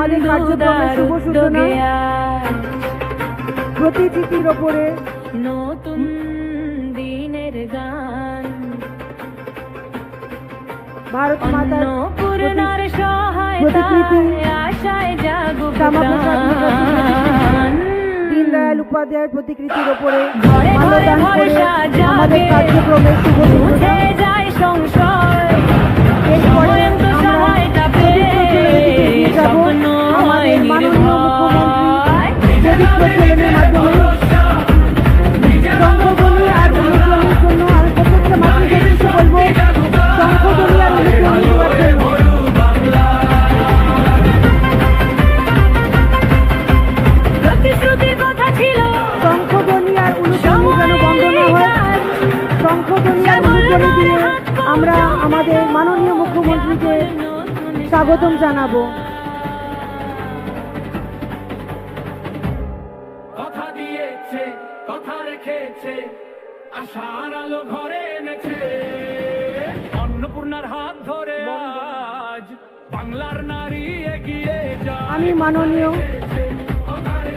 আমাদের কার্যক্রমের শুভ সূচনা প্রতিকৃতির ওপরে নতুন দিনের গান ভারত মাতার পূর্ণার সহায়তায় আশায় জাগুক প্রাণ। দীনদয়াল উপাধ্যায়ের প্রতিকৃতির ওপরে ঘরে ঘরে মাল্যদান করে ভরসা আমাদের জাগে, কার্যক্রমের শুভ সূচনা। মুছে যায় সংশয়, এরপরে স্বয়ং তো আমরা সহায়তা পেয়ে যাব স্বপ্ন হয় আমাদের মাননীয় নির্ভয়। মুখ্যমন্ত্রী প্রদীপ প্রজ্বলনের মাধ্যমে শঙ্খধ্বনি আর অনুধ্বনির জন্য আমি প্রত্যেকটা মানুষের কিছু বলবো, শঙ্খধ্বনি আর অনুধ্বনি দেওয়ার জন্য। প্রতিশ্রুতির কথা ছিল শঙ্খধ্বনি আর অনুধ্বনি যেন বন্ধ না হয়, শঙ্খধ্বনি আর অনুধ্বনি দিয়ে আমরা আমাদের মাননীয় মুখ্যমন্ত্রীকে স্বাগতম জানাবো। কথা দিয়েছে, কথা রেখেছে, আশার আলো ঘরে এনেছে। অন্নপূর্ণার হাত ধরে আজ বাংলার নারী এগিয়ে যায়। আমি মাননীয়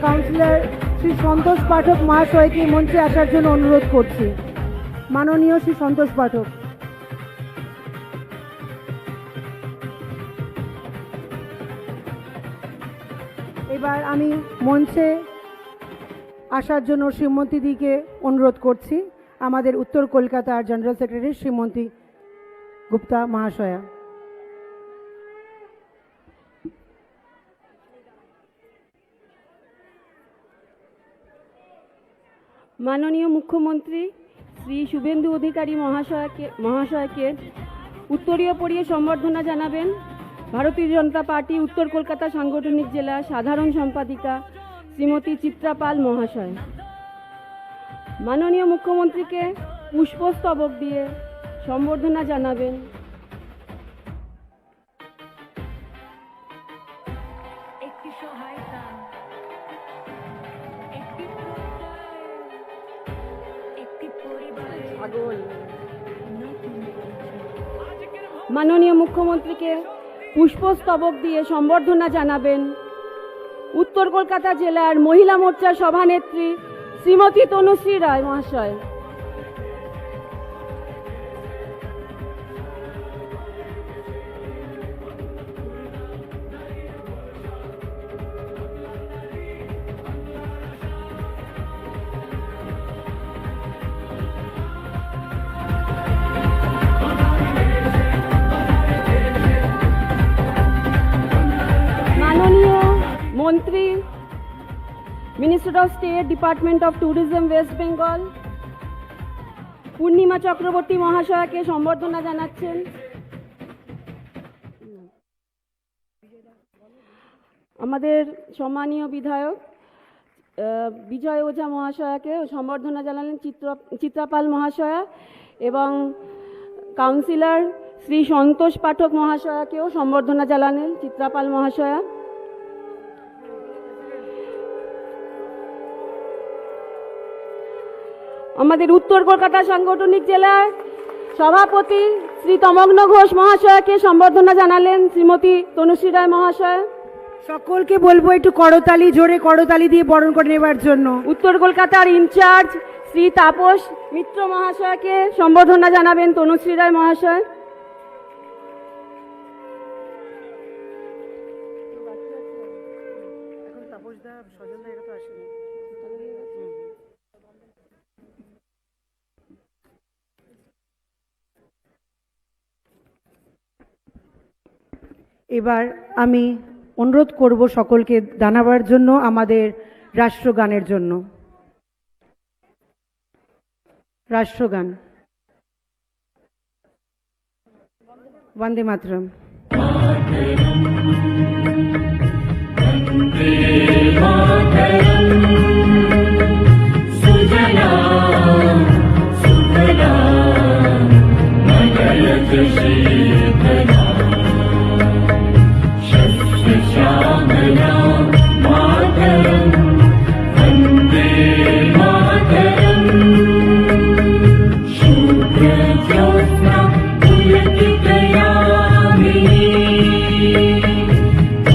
কাউন্সিলর শ্রী সন্তোষ পাঠক মহাশয়কে মঞ্চে আসার জন্য অনুরোধ করছি। মাননীয় শ্রী সন্তোষ পাঠক। এবার আমি মঞ্চে আসার জন্য শ্রীমতীদিকে অনুরোধ করছি, আমাদের উত্তর কলকাতার জেনারেল সেক্রেটারি শ্রীমতী গুপ্তা মহাশয়া। মাননীয় মুখ্যমন্ত্রী শ্রী শুভেন্দু অধিকারী মহাশয়কে উত্তরীয় পরিয়ে সম্বর্ধনা জানাবেন ভারতীয় জনতা পার্টি উত্তর কলকাতা সাংগঠনিক জেলা সাধারণ সম্পাদিকা শ্রীমতী চিত্রা পাল মহাশয়। মাননীয় মুখ্যমন্ত্রীকে পুষ্পস্তবক দিয়ে সম্বর্ধনা জানাবেন একটি সহায়তা, একটি প্রত্যয়, একটি পরিবারের নতুন পরিচয়। মাননীয় মুখ্যমন্ত্রীকে পুষ্পস্তবক দিয়ে সম্বর্ধনা জানাবেন উত্তর কলকাতা জেলার মহিলা মোর্চার সভানেত্রী শ্রীমতী তনুশ্রী রায় মহাশয়। মাননীয় মন্ত্রী minister of state department of tourism West Bengal Purnima Chakraborty মহাশয়াকে সম্বর্ধনা জানাচ্ছেন। আমাদের সম্মানীয় বিধায়ক বিজয় ওঝা মহাশয়াকে সম্বর্ধনা জানালেন চিত্রাপাল মহাশয়া এবং কাউন্সিলর শ্রী সন্তোষ পাঠক মহাশয়াকেও সম্বর্ধনা জানালেন চিত্রাপাল মহাশয়া। আমাদের উত্তর কলকাতা সাংগঠনিক জেলার সভাপতি শ্রী তমগ্ন ঘোষ মহাশয়কে সম্বর্ধনা জানালেন শ্রীমতী তনুশ্রী রায় মহাশয়। সকলকে বলবো একটু করতালি, জোরে করতালি দিয়ে বরণ করে নেবার জন্য। উত্তর কলকাতার ইনচার্জ শ্রী তাপস মিত্র মহাশয়কে সম্বর্ধনা জানাবেন তনুশ্রী রায় মহাশয়। এবার আমি অনুরোধ করব সকলকে দাঁড়াবার জন্য আমাদের রাষ্ট্রগানের জন্য। রাষ্ট্রগান বন্দে মাতরম।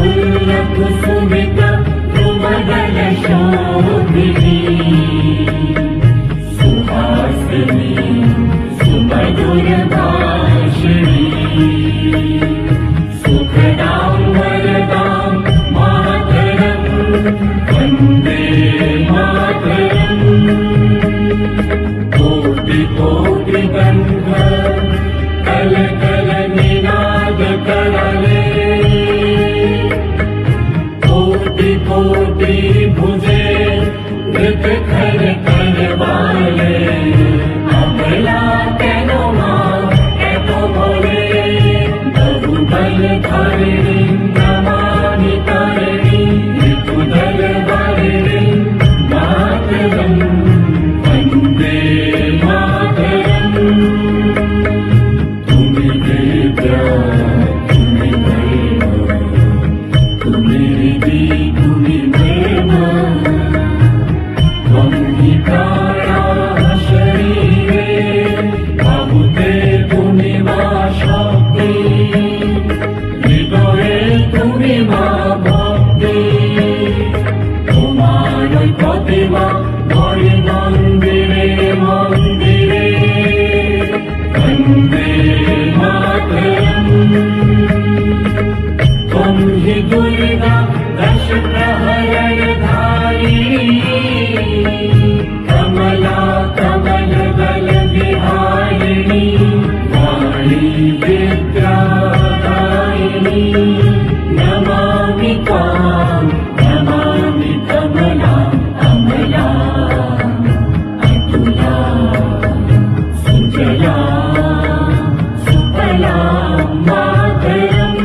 Thank you. করবালে আমলা কেন মা এত বলে বহুবল ধরণী নমামি তরণী ঋতুদল বরণী মাতরম বন্দে মাতরম তুমি বিদ্যা তুমি মহিমা তুমি রিধি তুমি প্রেমা অঙ্গীকারা শরীরে বাহুতে তুমি মা শক্তি হৃদয়ে তুমি মা ভক্তি তোমার প্রতিমা ঘরে মন্দিরে মন্দিরে বন্দে মাতরম तुम ही दुर्गा दश प्रहरण धारी कमला कमल बल विहारिणी वाणी विद्यादायिनी नमामि त्वां नमामि कमला अमला अतुला सुजला सुफला मातरम्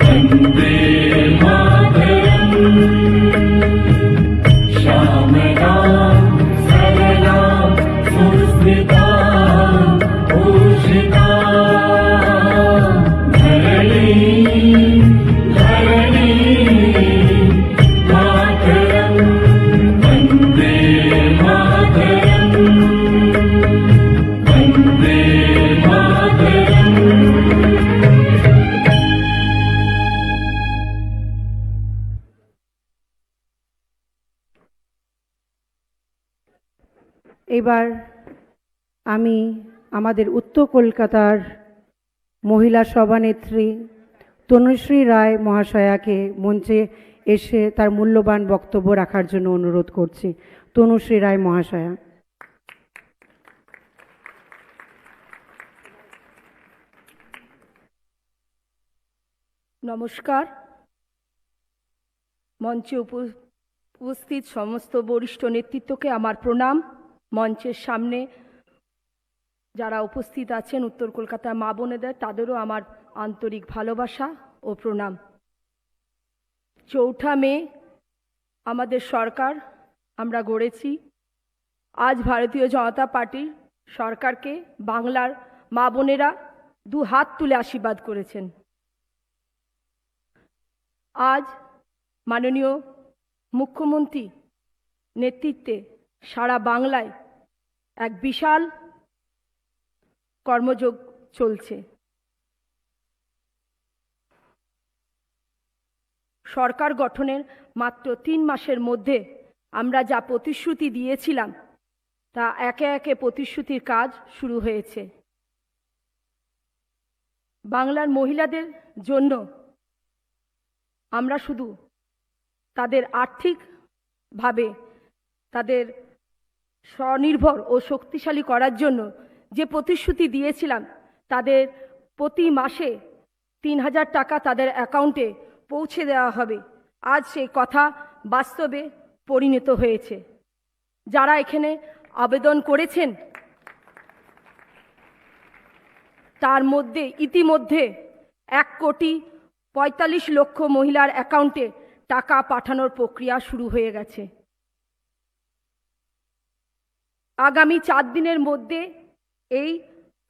वन्दे मातरम् श्यामलां सरलां सुस्मितां भूषितां धरणीं मातरम् वन्दे मातरम् वन्दे मातरम् এবার আমি আমাদের উত্তর কলকাতার মহিলা সভানেত্রী তনুশ্রী রায় মহাশয়াকে মঞ্চে এসে তার মূল্যবান বক্তব্য রাখার জন্য অনুরোধ করছি। তনুশ্রী রায় মহাশয়া। নমস্কার। মঞ্চে উপস্থিত সমস্ত বরিষ্ঠ নেতৃত্বকে আমার প্রণাম। মঞ্চের সামনে যারা উপস্থিত আছেন উত্তর কলকাতার মা বোনেদের, তাদেরও আমার আন্তরিক ভালোবাসা ও প্রণাম। 4 মে আমাদের সরকার আমরা গড়েছি। আজ ভারতীয় জনতা পার্টির সরকারকে বাংলার মা বোনেরা 2 হাত তুলে আশীর্বাদ করেছেন। আজ মাননীয় মুখ্যমন্ত্রী নেতৃত্বে সারা বাংলায় এক বিশাল কর্মযোগ চলছে। সরকার গঠনের মাত্র 3 মাসের মধ্যে আমরা যা প্রতিশ্রুতি দিয়েছিলাম তা একে একে প্রতিশ্রুতির কাজ শুরু হয়েছে। বাংলার মহিলাদের জন্য আমরা শুধু তাদের আর্থিকভাবে তাদের স্বনির্ভর ও শক্তিশালী করার জন্য যে প্রতিশ্রুতি দিয়েছিলাম, তাদের প্রতি মাসে 3000 টাকা তাদের অ্যাকাউন্টে পৌঁছে দেওয়া হবে। আজ সেই কথা বাস্তবে পরিণত হয়েছে। যারা এখানে আবেদন করেছেন তার মধ্যে ইতিমধ্যে 1,45,00,000 মহিলার অ্যাকাউন্টে টাকা পাঠানোর প্রক্রিয়া শুরু হয়ে গেছে। আগামী 4 দিনের মধ্যে এই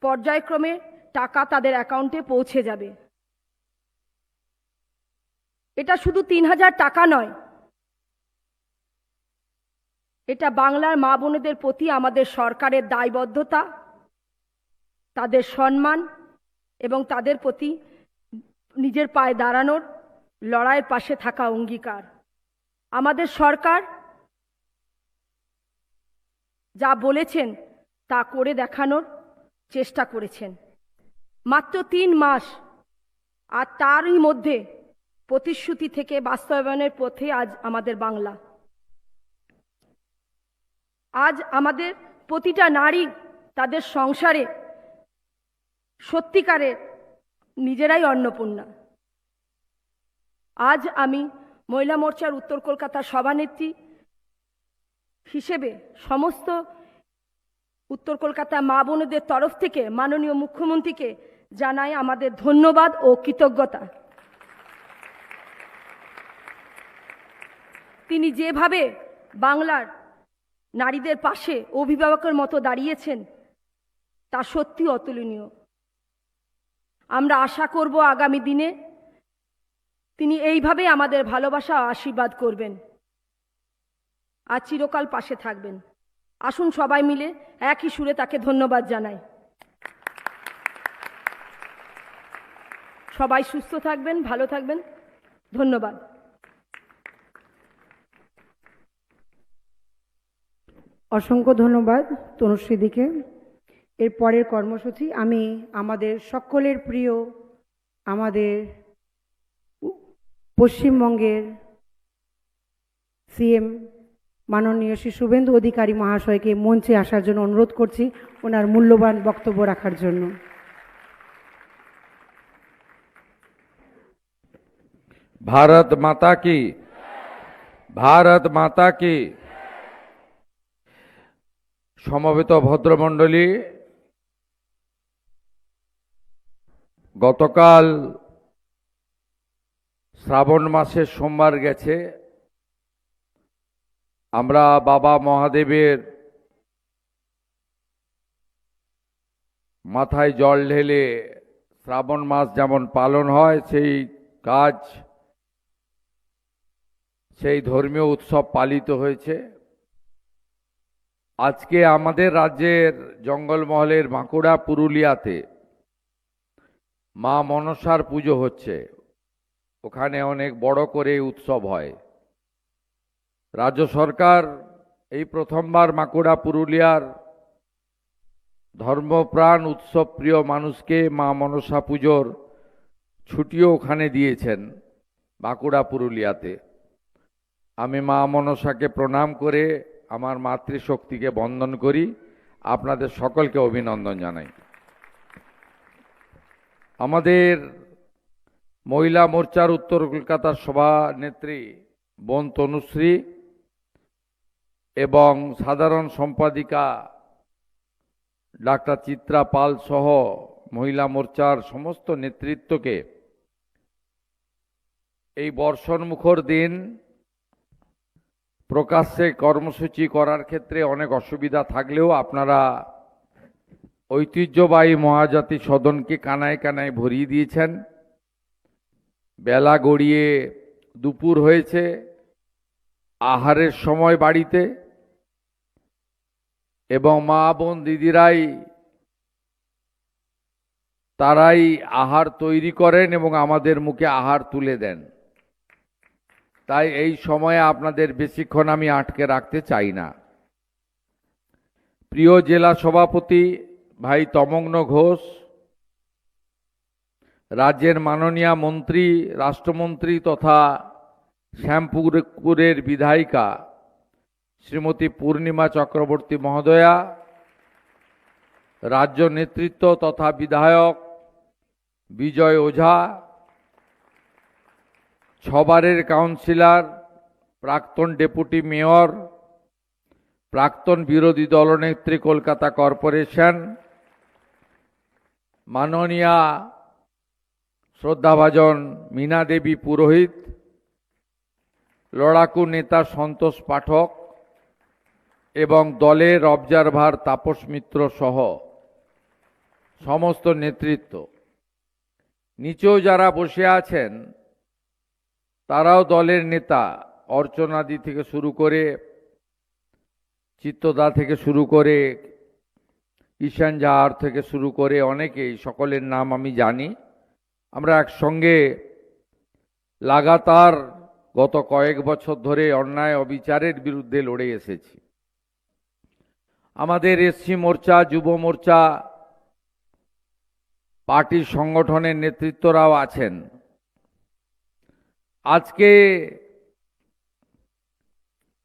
পর্যায়ক্রমে টাকা তাদের অ্যাকাউন্টে পৌঁছে যাবে। এটা শুধু 3000 টাকা নয়, এটা বাংলার মা বোনেদের প্রতি আমাদের সরকারের দায়বদ্ধতা, তাদের সম্মান এবং তাদের প্রতি নিজের পায়ে দাঁড়ানোর লড়াইয়ের পাশে থাকা অঙ্গীকার। আমাদের সরকার যা বলেছেন তা করে দেখানোর চেষ্টা করেছেন। মাত্র 3 মাস, আর তারই মধ্যে প্রতিশ্রুতি থেকে বাস্তবায়নের পথে আজ আমাদের বাংলা। আজ আমাদের প্রতিটা নারী তাদের সংসারে সত্যিকারের নিজেরাই অন্নপূর্ণা। আজ আমি মহিলা মোর্চার উত্তর কলকাতার সভানেত্রী হিসেবে সমস্ত উত্তর কলকাতা মা বোনদের তরফ থেকে মাননীয় মুখ্যমন্ত্রীকে জানাই আমাদের ধন্যবাদ ও কৃতজ্ঞতা। তিনি যেভাবে বাংলার নারীদের পাশে অভিভাবকের মতো দাঁড়িয়েছেন তা সত্যি অতুলনীয়। আমরা আশা করব আগামী দিনে তিনি এইভাবেই আমাদের ভালোবাসা ও আশীর্বাদ করবেন আর চিরকাল পাশে থাকবেন। আসুন সবাই মিলে একই সুরে তাকে ধন্যবাদ জানাই। সবাই সুস্থ থাকবেন, ভালো থাকবেন। ধন্যবাদ। অসংখ্য ধন্যবাদ তনুশ্রীদিকে। এর পরের কর্মসূচি আমি আমাদের সকলের প্রিয়, আমাদের পশ্চিমবঙ্গের সিএম মাননীয় শ্রী শুভেন্দু অধিকারী মহাশয়কে মঞ্চে আসার জন্য অনুরোধ করছি ওনার মূল্যবান বক্তব্য রাখার জন্য। भारत माता की, भारत माता की। সমবেত ভদ্রমণ্ডলী, গতকাল শ্রাবণ মাসের সোমবার গেছে। আমরা বাবা মহাদেবের মাথায় জল ঢেলে শ্রাবণ মাস যেমন পালন হয় সেই কাজ, সেই ধর্মীয় উৎসব পালিত হয়েছে। আজকে আমাদের রাজ্যের জঙ্গলমহলের বাঁকুড়া পুরুলিয়াতে মা মনসার পুজো হচ্ছে। ওখানে অনেক বড় করে উৎসব হয়। রাজ্য সরকার এই প্রথমবার বাঁকুড়া পুরুলিয়ার ধর্মপ্রাণ উৎসব প্রিয় মানুষকে মা মনসা পুজোর ছুটিও ওখানে দিয়েছেন বাঁকুড়া পুরুলিয়াতে। আমি মা মনসাকে প্রণাম করে আমার মাতৃশক্তিকে বন্দন করি, আপনাদের সকলকে অভিনন্দন জানাই। আমাদের মহিলা মোর্চার উত্তর কলকাতার সভানেত্রী বোন তনুশ্রী এবং সাধারণ সম্পাদিকা ডাক্তার চিত্রা পাল সহ মহিলা মোর্চার সমস্ত নেতৃত্বকে এই বর্ষণমুখর দিন প্রকাশ্যে কর্মসূচি করার ক্ষেত্রে অনেক অসুবিধা থাকলেও আপনারা ঐতিহ্যবাহী মহাজাতি সদনকে কানায় কানায় ভরিয়ে দিয়েছেন। বেলা গড়িয়ে দুপুর হয়েছে, আহারের সময় বাড়িতে, এবং মা বোন দিদিরাই তারাই আহার তৈরি করেন এবং আমাদের মুখে আহার তুলে দেন। তাই এই সময়ে আপনাদের বেশিক্ষণ আমি আটকে রাখতে চাই না। প্রিয় জেলা সভাপতি ভাই তমগ্ন ঘোষ, রাজ্যের মাননীয় মন্ত্রী, রাষ্ট্রমন্ত্রী তথা শ্যামপুরের বিধায়িকা শ্রীমতী পূর্ণিমা চক্রবর্তী মহোদয়া, রাজ্য নেতৃত্ব তথা বিধায়ক বিজয় ওঝা, ছবারের কাউন্সিলর, প্রাক্তন ডেপুটি মেয়র, প্রাক্তন বিরোধী দলনেত্রী কলকাতা কর্পোরেশন, মাননীয়া শ্রদ্ধাভাজন মীনা দেবী পুরোহিত, লড়াকু নেতা সন্তোষ পাঠক এবং দলের অবজারভার তাপস মিত্র সহ সমস্ত নেতৃত্ব, নিচেও যারা বসে আছেন তারাও দলের নেতা, অর্চনাদি থেকে শুরু করে, চিত্তদা থেকে শুরু করে, ঈশান জাহার থেকে শুরু করে অনেকেই, সকলের নাম আমি জানি। আমরা একসঙ্গে লাগাতার গত কয়েক বছর ধরে অন্যায় অবিচারের বিরুদ্ধে লড়ে এসেছি। আমাদের এসসি মোর্চা, যুব মোর্চা, পার্টির সংগঠনের নেতৃত্বরাও আছেন। আজকে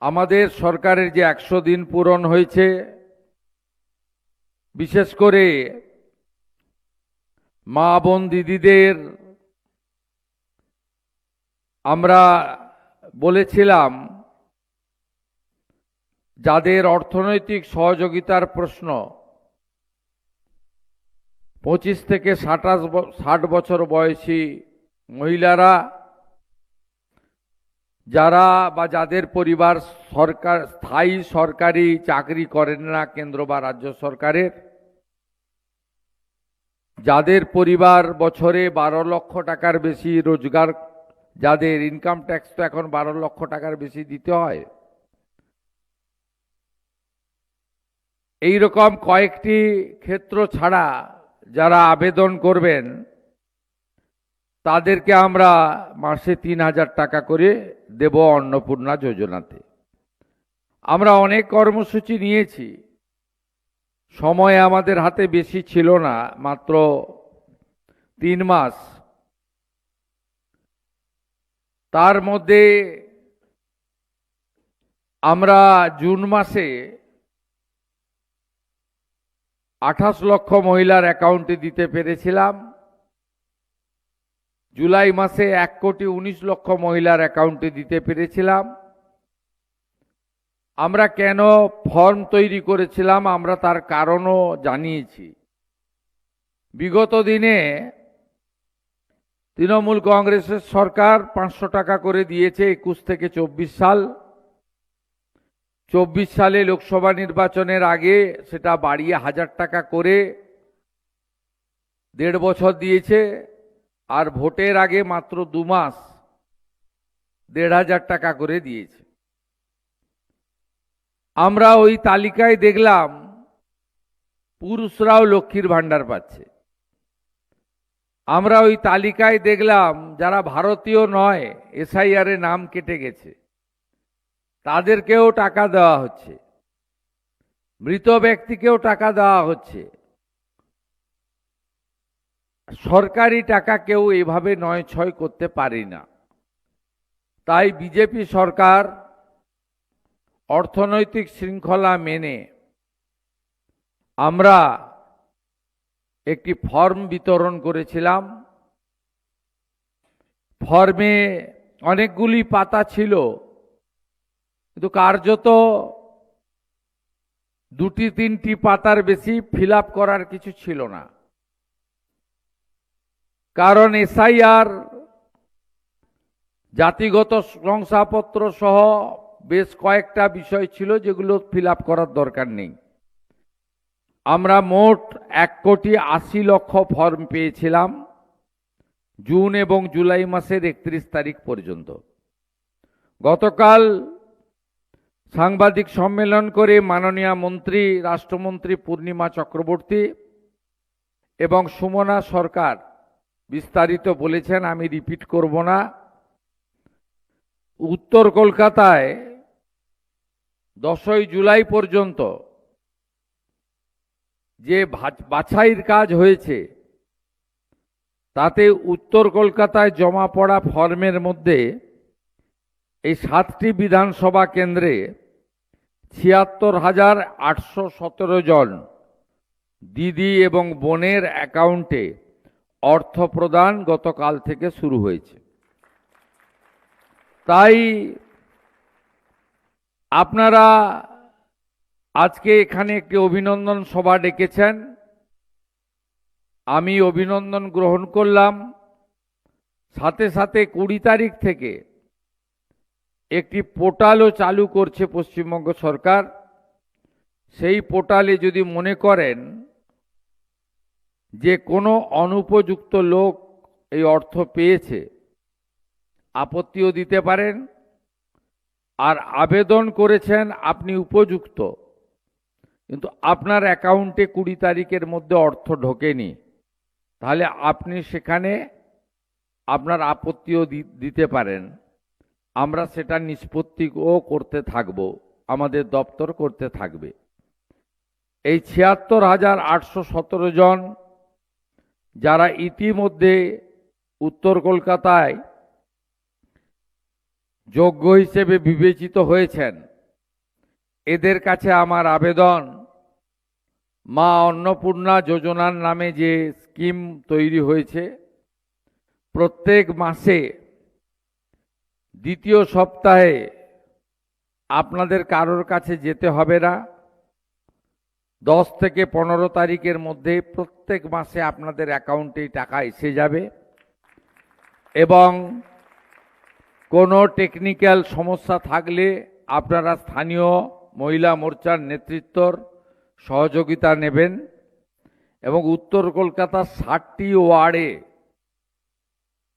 আমাদের সরকারের যে 100 দিন পূরণ হয়েছে, বিশেষ করে মা বোন দিদিদের আমরা বলেছিলাম যাদের অর্থনৈতিক সহযোগিতার প্রশ্ন 25 থেকে 60 বছর বয়সী মহিলারা, যারা বা যাদের পরিবার স্থায়ী সরকারি চাকরি করেন না কেন্দ্র বা রাজ্য সরকারের, যাদের পরিবার বছরে 12 লক্ষ টাকার বেশি রোজগার, যাদের ইনকাম ট্যাক্স তো এখন 12 লক্ষ টাকার বেশি দিতে হয়, এই রকম কয়েকটি ক্ষেত্র ছাড়া যারা আবেদন করবেন তাদেরকে আমরা মাসে 3,000 টাকা করে দেব অন্নপূর্ণা যোজনাতে। আমরা অনেক কর্মসূচি নিয়েছি, সময় আমাদের হাতে বেশি ছিল না, মাত্র 3 মাস। তার মধ্যে আমরা জুন মাসে 28 লক্ষ মহিলার অ্যাকাউন্টে দিতে পেরেছিলাম, জুলাই মাসে 1,19,00,000 মহিলার অ্যাকাউন্টে দিতে পেরেছিলাম। আমরা কেন ফর্ম তৈরি করেছিলাম আমরা তার কারণও জানিয়েছি। বিগত দিনে তৃণমূল কংগ্রেসের সরকার 500 টাকা করে দিয়েছে 21 থেকে 24 সাল। 24 সালে লোকসভা নির্বাচনের আগে সেটা বাড়িয়ে 1000 টাকা করে 1.5 বছর দিয়েছে, আর ভোটের আগে মাত্র 2 মাস 1,500 টাকা করে দিয়েছে। আমরা ওই তালিকায় দেখলাম পুরুষরাও লক্ষ্মীর ভান্ডার পাচ্ছে। আমরা ওই তালিকায় দেখলাম যারা ভারতীয় নয়, এসআইআর এ নাম কেটে গেছে, তাদেরকেও টাকা দেওয়া হচ্ছে, মৃত ব্যক্তিকেও টাকা দেওয়া হচ্ছে। সরকারি টাকা কেউ এভাবে নয় ছয় করতে পারি না। তাই বিজেপি সরকার অর্থনৈতিক শৃঙ্খলা মেনে আমরা একটি ফর্ম বিতরণ করেছিলাম। ফর্মে অনেকগুলি পাতা ছিল, কিন্তু কার্যত 2-3টি পাতার বেশি ফিল আপ করার কিছু ছিল না। কারণ এসআইআর, জাতিগত শংসাপত্র সহ বেশ কয়েকটা বিষয় ছিল যেগুলো ফিল আপ করার দরকার নেই। আমরা মোট 1,80,00,000 ফর্ম পেয়েছিলাম জুন এবং জুলাই মাসের 31 তারিখ পর্যন্ত। গতকাল সাংবাদিক সম্মেলন করে মাননীয় মন্ত্রী, রাষ্ট্রমন্ত্রী পূর্ণিমা চক্রবর্তী এবং সুমনা সরকার বিস্তারিত বলেছেন, আমি রিপিট করব না। উত্তর কলকাতায় 10ই জুলাই পর্যন্ত যে বাছাইয়ের কাজ হয়েছে তাতে উত্তর কলকাতায় জমা পড়া ফর্মের মধ্যে এই 7টি বিধানসভা কেন্দ্রে 76,817 জন দিদি এবং বোনের অ্যাকাউন্টে অর্থ প্রদান গতকাল থেকে শুরু হয়েছে। তাই আপনারা আজকে এখানে একটি অভিনন্দন সভা ডেকেছেন, আমি অভিনন্দন গ্রহণ করলাম। সাথে সাথে 20 তারিখ থেকে একটি পোর্টালও চালু করছে পশ্চিমবঙ্গ সরকার। সেই পোর্টালে যদি মনে করেন যে কোনো অনুপযুক্ত লোক এই অর্থ পেয়েছে, আপত্তিও দিতে পারেন। আর আবেদন করেছেন আপনি উপযুক্ত, কিন্তু আপনার অ্যাকাউন্টে 20 তারিখের মধ্যে অর্থ ঢোকেনি, তাহলে আপনি সেখানে আপনার আপত্তিও দিতে পারেন। আমরা সেটা নিষ্পত্তিও করতে থাকব, আমাদের দপ্তর করতে থাকবে। এই 76,817 জন যারা ইতিমধ্যে উত্তর কলকাতায় যোগ্য হিসেবে বিবেচিত হয়েছেন, এদের কাছে আমার আবেদন, মা অন্নপূর্ণা যোজনার নামে যে স্কিম তৈরি হয়েছে, প্রত্যেক মাসে 2য় সপ্তাহে আপনাদের কারোর কাছে যেতে হবে না। 10 থেকে 15 তারিখের মধ্যে প্রত্যেক মাসে আপনাদের অ্যাকাউন্টে টাকা এসে যাবে এবং কোনো টেকনিক্যাল সমস্যা থাকলে আপনারা স্থানীয় মহিলা মোর্চার নেতৃত্বর সহযোগিতা নেবেন এবং উত্তর কলকাতার 60টি ওয়ার্ডে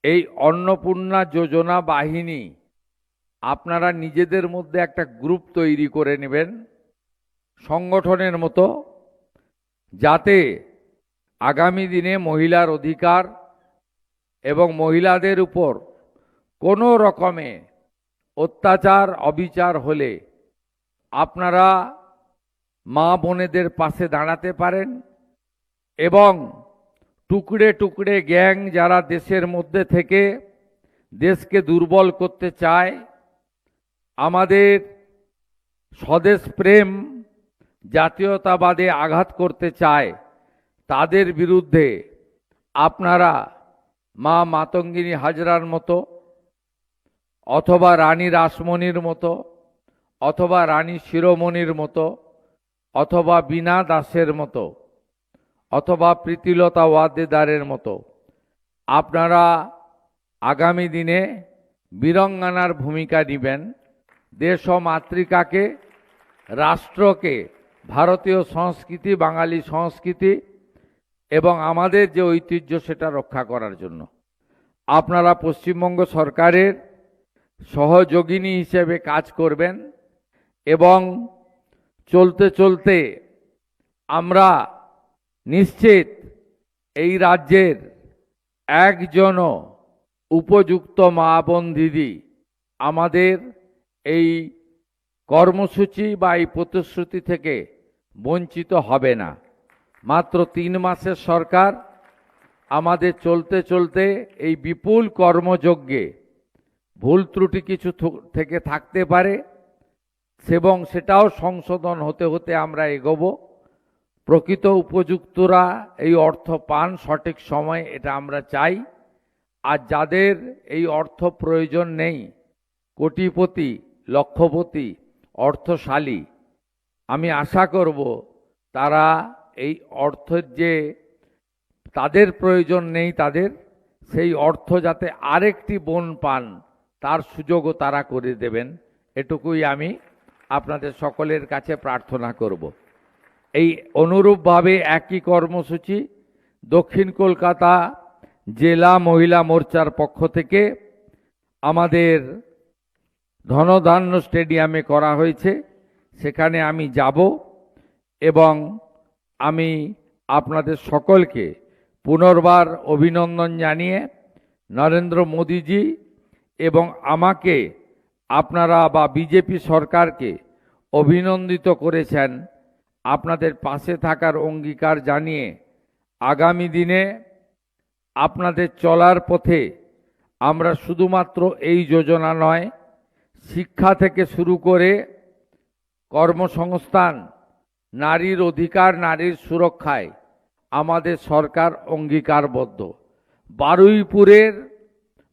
এই অন্নপূর্ণা যোজনা বাহিনী আপনারা নিজেদের মধ্যে একটা গ্রুপ তৈরি করে নেবেন সংগঠনের মতো, যাতে আগামী দিনে মহিলার অধিকার এবং মহিলাদের উপর কোনো রকমে অত্যাচার অবিচার হলে আপনারা মা বোনেদের পাশে দাঁড়াতে পারেন এবং টুকরে টুকরে গ্যাং যারা দেশের মধ্যে থেকে দেশকে দুর্বল করতে চায়, আমাদের স্বদেশ প্রেম জাতীয়তাবাদে আঘাত করতে চায়, তাদের বিরুদ্ধে আপনারা মা মাতঙ্গিনী হাজরার মতো অথবা রানী রাসমণির মতো অথবা রানী শিরোমণির মতো অথবা বীণা দাসের মতো অথবা প্রীতিলতা ওয়াদ্দেদারের মতো আপনারা আগামী দিনে বীরাঙ্গনার ভূমিকা নেবেন। দেশ ও মাতৃকাকে, রাষ্ট্রকে, ভারতীয় সংস্কৃতি, বাঙালি সংস্কৃতি এবং আমাদের যে ঐতিহ্য সেটা রক্ষা করার জন্য আপনারা পশ্চিমবঙ্গ সরকারের সহযোগিনী হিসেবে কাজ করবেন এবং চলতে চলতে আমরা নিশ্চিত এই রাজ্যের একজনও উপযুক্ত মা বোন দিদি আমাদের এই কর্মসূচি বা এই প্রতিশ্রুতি থেকে বঞ্চিত হবে না। মাত্র 3 মাসের সরকার, আমাদের চলতে চলতে এই বিপুল কর্মযজ্ঞে ভুল ত্রুটি কিছু থেকে থাকতে পারে এবং সেটাও সংশোধন হতে হতে আমরা এগোবো। প্রকৃত উপযুক্তরা এই অর্থ পান সঠিক সময়, এটা আমরা চাই। আর যাদের এই অর্থ প্রয়োজন নেই, কোটিপতি, লক্ষপতি, অর্থশালী, আমি আশা করব তারা এই অর্থের যে তাদের প্রয়োজন নেই, তাদের সেই অর্থ যাতে আরেকটি বোন পান তার সুযোগও তারা করে দেবেন, এটুকুই আমি আপনাদের সকলের কাছে প্রার্থনা করব। এই অনুরূপভাবে একই কর্মসূচি দক্ষিণ কলকাতা জেলা মহিলা মোর্চার পক্ষ থেকে আমাদের ধনধান্য স্টেডিয়ামে করা হয়েছে। সেখানে আমি যাব এবং আমি আপনাদের সকলকে পুনর্বার অভিনন্দন জানিয়ে নরেন্দ্র মোদীজি এবং আমাকে আপনারা বা বিজেপি সরকারকে অভিনন্দিত করেছেন, আপনাদের পাশে থাকার অঙ্গীকার জানিয়ে আগামী দিনে আপনাদের চলার পথে আমরা শুধুমাত্র এই যোজনা নয়, শিক্ষা থেকে শুরু করে কর্মসংস্থান, নারীর অধিকার, নারীর সুরক্ষায় আমাদের সরকার অঙ্গীকারবদ্ধ। বারুইপুরের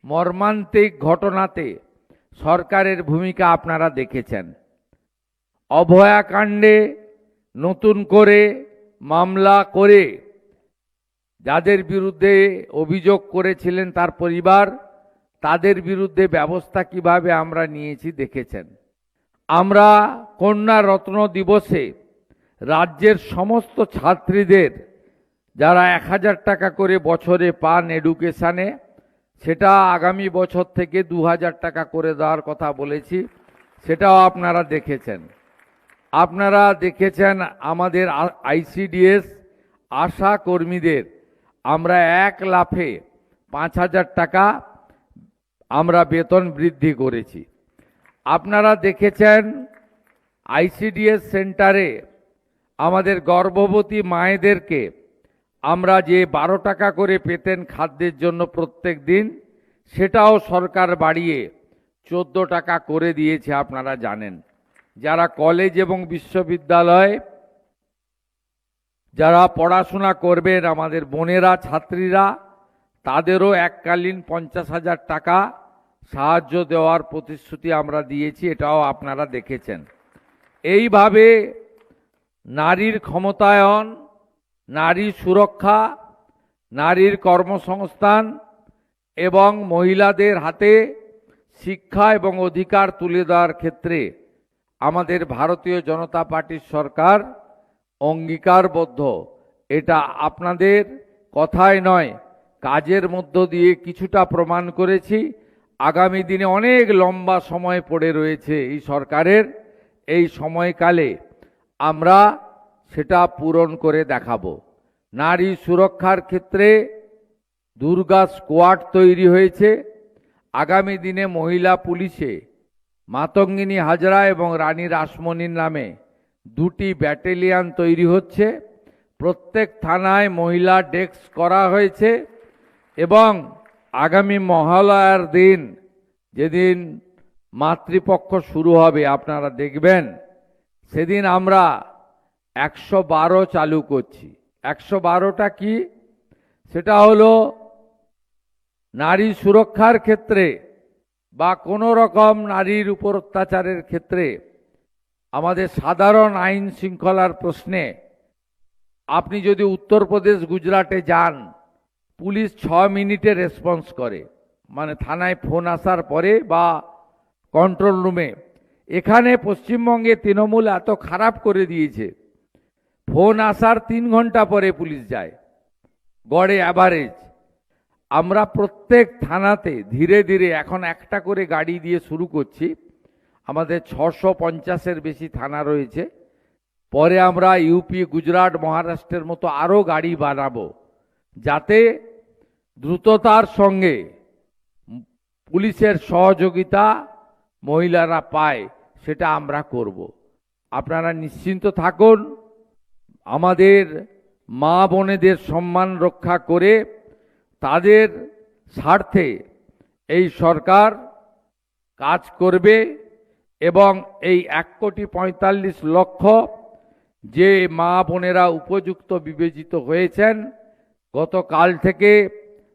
মর্মান্তিক ঘটনাতে সরকারের ভূমিকা আপনারা দেখেছেন। অভয়াকাণ্ডে নতুন করে মামলা করে যাদের বিরুদ্ধে অভিযোগ করেছিলেন তার পরিবার, তাদের বিরুদ্ধে ব্যবস্থা কিভাবে আমরা নিয়েছি দেখেছেন। আমরা কন্যা রত্ন দিবসে রাজ্যের সমস্ত ছাত্রীদের যারা 1000 টাকা করে বছরে পান এডুকেশানে, সেটা আগামী বছর থেকে 2000 টাকা করে দেওয়ার কথা বলেছি, সেটাও আপনারা দেখেছেন। আপনারা দেখেছেন আমাদের আইসিডিএস আশা কর্মীদের আমরা 1 লাফে 5000 টাকা আমরা বেতন বৃদ্ধি করেছি। আপনারা দেখেছেন আইসিডিএস সেন্টারে আমাদের গর্ভবতী মায়েদেরকে আমরা যে 12 টাকা করে পেতেন খাদ্যের জন্য প্রত্যেক দিন, সেটাও সরকার বাড়িয়ে 14 টাকা করে দিয়েছে, আপনারা জানেন। যারা কলেজ এবং বিশ্ববিদ্যালয় যারা পড়াশোনা করবেন, আমাদের বোনেরা ছাত্রীরা, তাদেরও এককালীন 50,000 টাকা সাহায্য দেওয়ার প্রতিশ্রুতি আমরা দিয়েছি, এটাও আপনারা দেখেছেন। এইভাবে নারীর ক্ষমতায়ন, নারী সুরক্ষা, নারীর কর্মসংস্থান এবং মহিলাদের হাতে শিক্ষা এবং অধিকার তুলে দেওয়ার ক্ষেত্রে আমাদের ভারতীয় জনতা পার্টির সরকার অঙ্গীকারবদ্ধ। এটা আপনাদের কথায় নয়, কাজের মধ্য দিয়ে কিছুটা প্রমাণ করেছি। আগামী দিনে অনেক লম্বা সময় পড়ে রয়েছে এই সরকারের, এই সময়কালে আমরা সেটা পূরণ করে দেখাবো। নারী সুরক্ষার ক্ষেত্রে দুর্গা স্কোয়াড তৈরি হয়েছে। আগামী দিনে মহিলা পুলিশে মাতঙ্গিনী হাজরা এবং রানী রাসমণির নামে 2টি ব্যাটালিয়ন তৈরি হচ্ছে। প্রত্যেক থানায় মহিলা ডেস্ক করা হয়েছে এবং আগামী মহালয়ার দিন, যেদিন মাতৃপক্ষ শুরু হবে আপনারা দেখবেন, সেদিন আমরা 112 চালু করছি। 112টা কি? সেটা হলো নারী সুরক্ষার ক্ষেত্রে বা কোনো রকম নারীর উপর অত্যাচারের ক্ষেত্রে আমাদের সাধারণ আইন শৃঙ্খলার প্রশ্নে আপনি যদি উত্তরপ্রদেশ, গুজরাটে যান, পুলিশ 6 মিনিটে রেসপন্স করে, মানে থানায় ফোন আসার পরে বা কন্ট্রোল রুমে। এখানে পশ্চিমবঙ্গে তৃণমূল এত খারাপ করে দিয়েছে, ফোন আসার 3 ঘন্টা পরে পুলিশ যায়, গড়ে অ্যাভারেজ। আমরা প্রত্যেক থানাতে ধীরে ধীরে এখন একটা করে গাড়ি দিয়ে শুরু করছি। আমাদের 650-এর বেশি থানা রয়েছে। পরে আমরা ইউপি, গুজরাট, মহারাষ্ট্রের মতো আরও গাড়ি বানাবো, যাতে দ্রুততার সঙ্গে পুলিশের সহযোগিতা মহিলারা পায়, সেটা আমরা করব। আপনারা নিশ্চিন্ত থাকুন, আমাদের মা বোনেদের সম্মান রক্ষা করে তাদের স্বার্থে এই সরকার কাজ করবে এবং এই 1,45,00,000 যে মা বোনেরা উপযুক্ত বিবেচিত হয়েছেন, গতকাল থেকে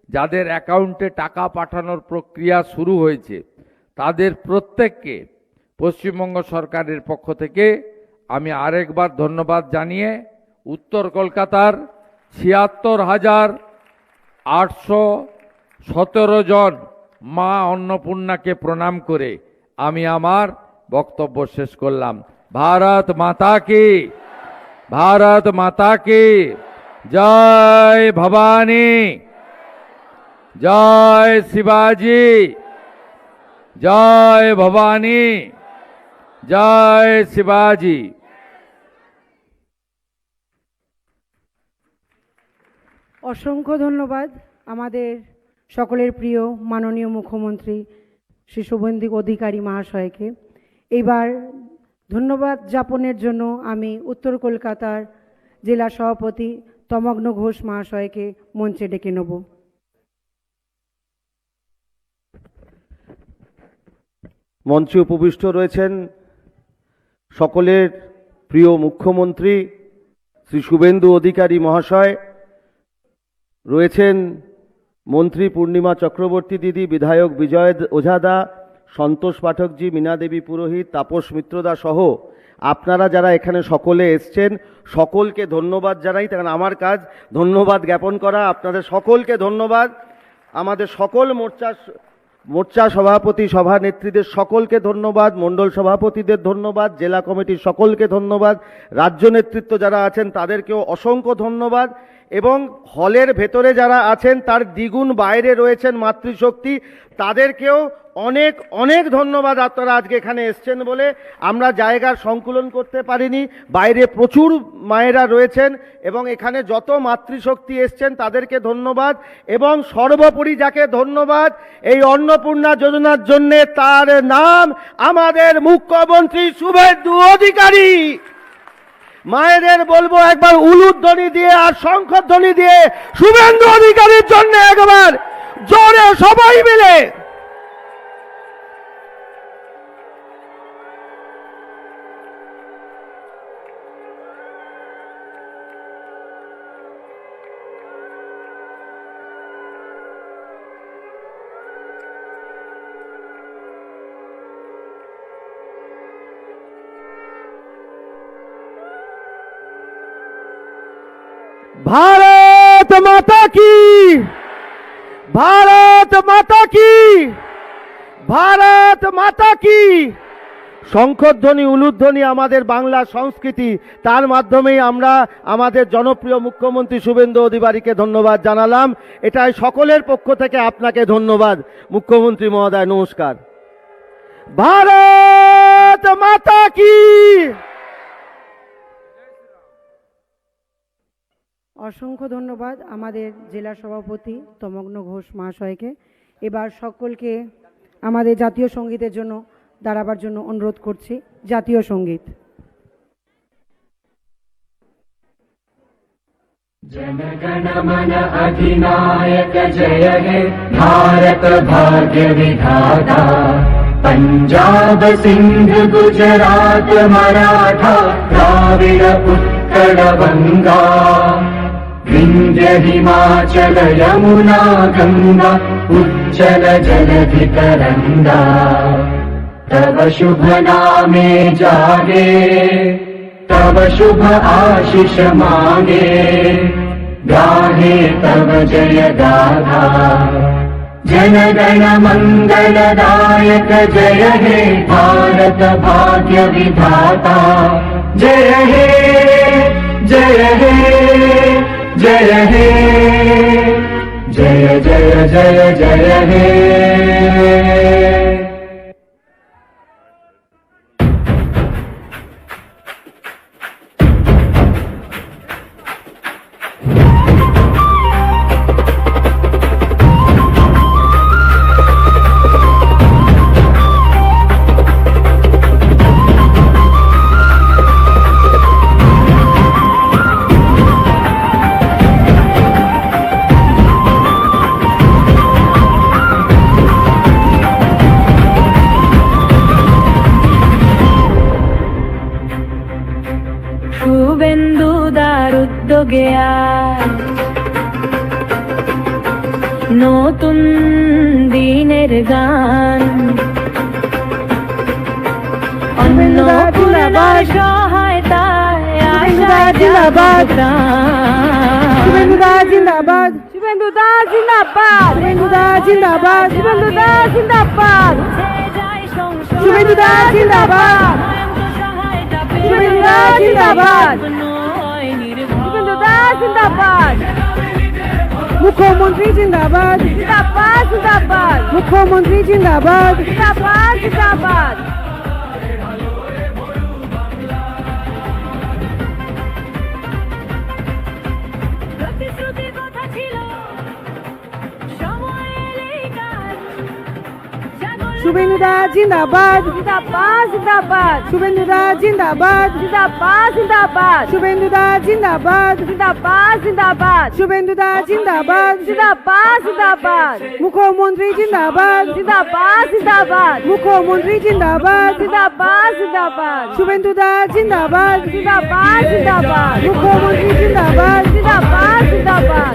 যাদের অ্যাকাউন্টে টাকা পাঠানোর প্রক্রিয়া শুরু হয়েছে, তাদের প্রত্যেককে পশ্চিমবঙ্গ সরকারের পক্ষ থেকে আমি আরেকবার ধন্যবাদ জানিয়ে উত্তর কলকাতার 76,817 জন মা অন্নপূর্ণাকে প্রণাম করে আমি আমার বক্তব্য শেষ করলাম। ভারত মাতা কি, ভারত মাতা কি জয়। ভবানী, জয় শিবাজি, জয় ভবানী, জয় শিবাজি। অসংখ্য ধন্যবাদ আমাদের সকলের প্রিয় মাননীয় মুখ্যমন্ত্রী শ্রী শুভেন্দু অধিকারী মহাশয়কে। এবার ধন্যবাদ জ্ঞাপনের জন্য আমি উত্তর কলকাতার জেলা সভাপতি তমগ্ন ঘোষ মহাশয়কে মঞ্চে ডেকে নেব। মঞ্চে উপবিষ্ট রয়েছেন সকলের প্রিয় মুখ্যমন্ত্রী শ্রী শুভেন্দু অধিকারী মহাশয়, রয়েছেন মন্ত্রী পূর্ণিমা চক্রবর্তী দিদি, বিধায়ক বিজয় ওঝাদা, সন্তোষ পাঠকজি, মীনা দেবী পুরোহিত, তাপস মিত্রদা সহ আপনারা যারা এখানে সকলে এসছেন, সকলকে ধন্যবাদ জানাই। কারণ আমার কাজ ধন্যবাদ জ্ঞাপন করা। আপনাদের সকলকে ধন্যবাদ। আমাদের সকল মোর্চা সভাপতি, সভানেত্রীদের সকলকে ধন্যবাদ, মণ্ডল সভাপতিদের ধন্যবাদ, জেলা কমিটির সকলকে ধন্যবাদ, রাজ্য নেতৃত্ব যারা আছেন তাদেরকেও অসংখ্য ধন্যবাদ। এবং হলের ভেতরে যারা আছেন তার দ্বিগুণ বাইরে রয়েছেন মাতৃশক্তি, তাদেরকেও অনেক অনেক ধন্যবাদ। আপনারা আজকে এখানে এসছেন বলে আমরা জায়গার সংকুলন করতে পারিনি, বাইরে প্রচুর মায়েরা রয়েছেন এবং এখানে যত মাতৃশক্তি এসছেন তাদেরকে ধন্যবাদ। এবং সর্বোপরি যাকে ধন্যবাদ এই অন্নপূর্ণা যোজনার জন্যে, তার নাম আমাদের মুখ্যমন্ত্রী শুভেন্দু অধিকারী। মায়েদের বলবো একবার উলুধ্বনি দিয়ে আর শঙ্খধ্বনি দিয়ে শুভেন্দু অধিকারীর জন্য একবার জোরে সবাই মিলে। ভারত মাতা কি, ভারত মাতা কি, ভারত মাতা কি। শঙ্খধ্বনি উলুধ্বনি আমাদের বাংলা সংস্কৃতি, তার মাধ্যমেই আমরা আমাদের জনপ্রিয় মুখ্যমন্ত্রী শুভেন্দু অধিকারীকে ধন্যবাদ জানালাম। এটাই সকলের পক্ষ থেকে আপনাকে ধন্যবাদ মুখ্যমন্ত্রী মহোদয়, নমস্কার। ভারত মাতা কি। অসংখ্য ধন্যবাদ আমাদের জেলা সভাপতি তমগ্ন ঘোষ মহাশয়কে। এবার সকলকে আমাদের জাতীয় সঙ্গীতের জন্য দাঁড়াবার জন্য অনুরোধ করছি। জাতীয় সঙ্গীত। जनगण मन अधिनायक जय हे भारत भाग्य विधाता पंजाब सिंध गुजरात मराठा द्राविड उत्कल गंगा विंध्य हिमाचल यमुना गंगा उज्जल जलधि तरंगा तव शुभ नामे जागे तव शुभ आशीष मांगे गाहे तव जय गाथा जनगण मंगलदायक जय हे भारत भाग्य विधाता जय हे जय हे जय हे जय जय जय जय हे। শুভেন্দুদার উদ্যোগে আজ নতুন দিনের গান অন্নপূর্ণার সহায়তায় আশা জাগরণ। শুভেন্দুদা জিন্দাবাদ, শুভেন্দুদা জিন্দাবাদ, শুভেন্দুদা জিন্দাবাদ, শুভেন্দুদা জিন্দাবাদ, শুভেন্দুদা জিন্দাবাদ, শুভেন্দুদা জিন্দাবাদ, শুভেন্দুদা জিন্দাবাদ, মুখ্যমন্ত্রী জিন্দাবাদ, জিন্দাবাদ জিন্দাবাদ, মুখ্যমন্ত্রী জিন্দাবাদ, জিন্দাবাদ জিন্দাবাদ। প্রতিশ্রুতির কথা ছিল সময় এলেই কাজ জাগরণ। শুভেন্দুদা জিন্দাবাদ, জিন্দাবাদ জিন্দাবাদ, শুভেন্দুদা জিন্দাবাদ, জিন্দাবাদ জিন্দাবাদ, শুভেন্দুদা জিন্দাবাদ, জিন্দাবাদ জিন্দাবাদ, শুভেন্দুদা জিন্দাবাদ, জিন্দাবাদ জিন্দাবাদ, মুখ্যমন্ত্রী জিন্দাবাদ, জিন্দাবাদ জিন্দাবাদ, মুখ্যমন্ত্রী জিন্দাবাদ, জিন্দাবাদ জিন্দাবাদ, শুভেন্দুদা জিন্দাবাদ, জিন্দাবাদ জিন্দাবাদ, মুখ্যমন্ত্রী জিন্দাবাদ, জিন্দাবাদ জিন্দাবাদ।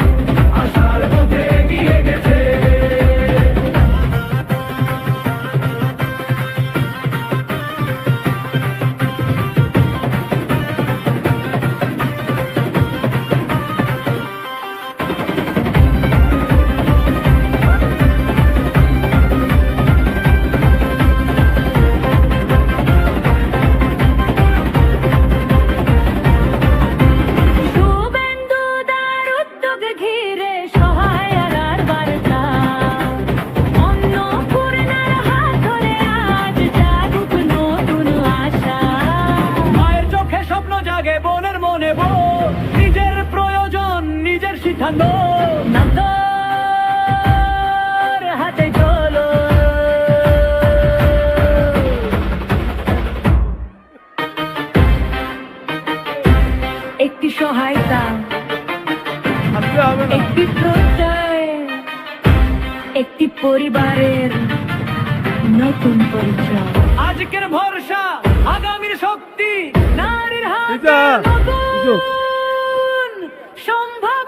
শুভেন্দুদার উদ্যোগ ঘিরে সহায়তার বার্তা অন্নপূর্ণার হাত ধরে আজ জাগুক নতুন আশা। মায়ের চোখে স্বপ্ন জাগে, বোনের মনে বোন, নিজের প্রয়োজন নিজের সিদ্ধান্ত না তোর হাতে চলো একটি সহায়তা, একটি প্রত্যয়, একটি পরিবারের নতুন পরিচয়। আজকের ভরসা আগামীর শক্তি নারীর হাতে নতুন সম্ভাবনা।